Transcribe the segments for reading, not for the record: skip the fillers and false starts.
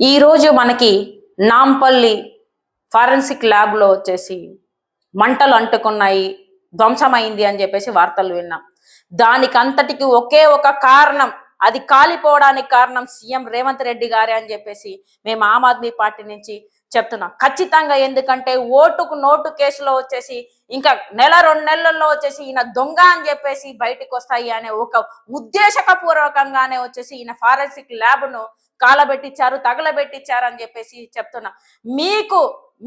ఈరోజు మనకి నాంపల్లి ఫారెన్సిక్ ల్యాబ్లో వచ్చేసి మంటలు అంటుకున్నాయి, ధ్వంసమైంది అని చెప్పేసి వార్తలు విన్నాం. దానికంతటికి ఒకే ఒక కారణం, అది కాలిపోవడానికి కారణం సీఎం రేవంత్ రెడ్డి గారే అని చెప్పేసి మేము ఆమ్ ఆద్మీ పార్టీ నుంచి చెప్తున్నాం. ఖచ్చితంగా. ఎందుకంటే ఓటుకు నోటు కేసులో వచ్చేసి ఇంకా నెల 2 నెలల్లో వచ్చేసి ఈయన దొంగ అని చెప్పేసి బయటకు వస్తాయి అనే ఒక ఉద్దేశపూర్వకంగానే వచ్చేసి ఈయన ఫారెన్సిక్ ల్యాబ్ను కాలబెట్టించారు, తగలబెట్టించారు అని చెప్పేసి చెప్తున్నా.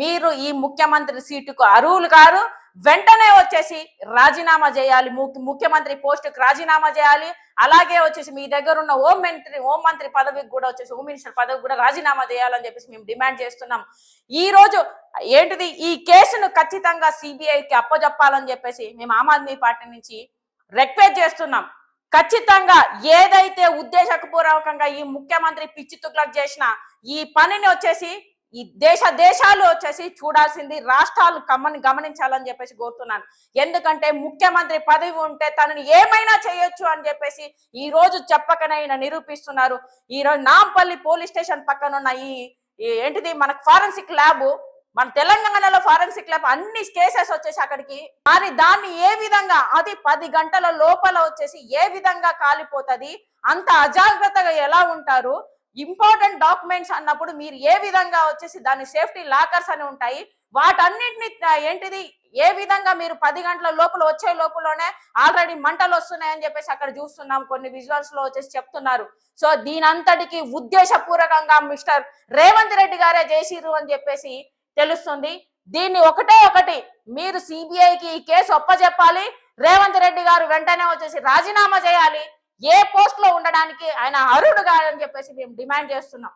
మీరు ఈ ముఖ్యమంత్రి సీటుకు అర్హులు గారు. వెంటనే వచ్చేసి రాజీనామా చేయాలి, ముఖ్యమంత్రి పోస్టుకు రాజీనామా చేయాలి. అలాగే వచ్చేసి మీ దగ్గర ఉన్న హోంమంత్రి పదవికి కూడా వచ్చేసి హోమ్ మినిస్టర్ పదవికి కూడా రాజీనామా చేయాలని చెప్పేసి మేము డిమాండ్ చేస్తున్నాం. ఈ రోజు ఏంటిది, ఈ కేసును ఖచ్చితంగా సిబిఐకి అప్పజెప్పాలని చెప్పేసి మేము ఆమ్ ఆద్మీ పార్టీ నుంచి రిక్వెస్ట్ చేస్తున్నాం. ఖచ్చితంగా ఏదైతే ఉద్దేశపూర్వకంగా ఈ ముఖ్యమంత్రి పిచ్చి తుగ్లక్ చేసిన ఈ పనిని వచ్చేసి ఈ దేశాలు వచ్చేసి చూడాల్సింది, రాష్ట్రాలు గమనించాలని చెప్పేసి కోరుతున్నాను. ఎందుకంటే ముఖ్యమంత్రి పదవి ఉంటే తనని ఏమైనా చేయొచ్చు అని చెప్పేసి ఈ రోజు చెప్పకనైనా నిరూపిస్తున్నారు. ఈ రోజు నాంపల్లి పోలీస్ స్టేషన్ పక్కన ఉన్న ఈ ఏంటిది మనకు ఫారెన్సిక్ ల్యాబ్, మన తెలంగాణలో ఫారెన్సిక్ ల్యాబ్ అన్ని కేసెస్ వచ్చేసి అక్కడికి మరి దాన్ని ఏ విధంగా, అది 10 గంటల లోపల వచ్చేసి ఏ విధంగా కాలిపోతుంది, అంత అజాగ్రత్తగా ఎలా ఉంటారు? ఇంపార్టెంట్ డాక్యుమెంట్స్ అన్నప్పుడు మీరు ఏ విధంగా వచ్చేసి దాని సేఫ్టీ లాకర్స్ అని ఉంటాయి, వాటన్నిటిని ఏంటిది ఏ విధంగా మీరు 10 గంటల లోపల వచ్చే లోపలనే ఆల్రెడీ మంటలు వస్తున్నాయని చెప్పేసి అక్కడ చూస్తున్నాం, కొన్ని విజువల్స్ లో వచ్చేసి చెప్తున్నారు. సో దీనంతటికి ఉద్దేశపూర్వకంగా మిస్టర్ రేవంత్ రెడ్డి గారే చేసిర్రు అని చెప్పేసి తెలుస్తుంది. దీన్ని ఒకటి మీరు సిబిఐకి ఈ కేసు ఒప్పజెప్పాలి. రేవంత్ రెడ్డి గారు వెంటనే వచ్చేసి రాజీనామా చేయాలి. ఏ పోస్ట్ లో ఉండడానికి ఆయన అర్హుడు కాదని చెప్పేసి మేము డిమాండ్ చేస్తున్నాం.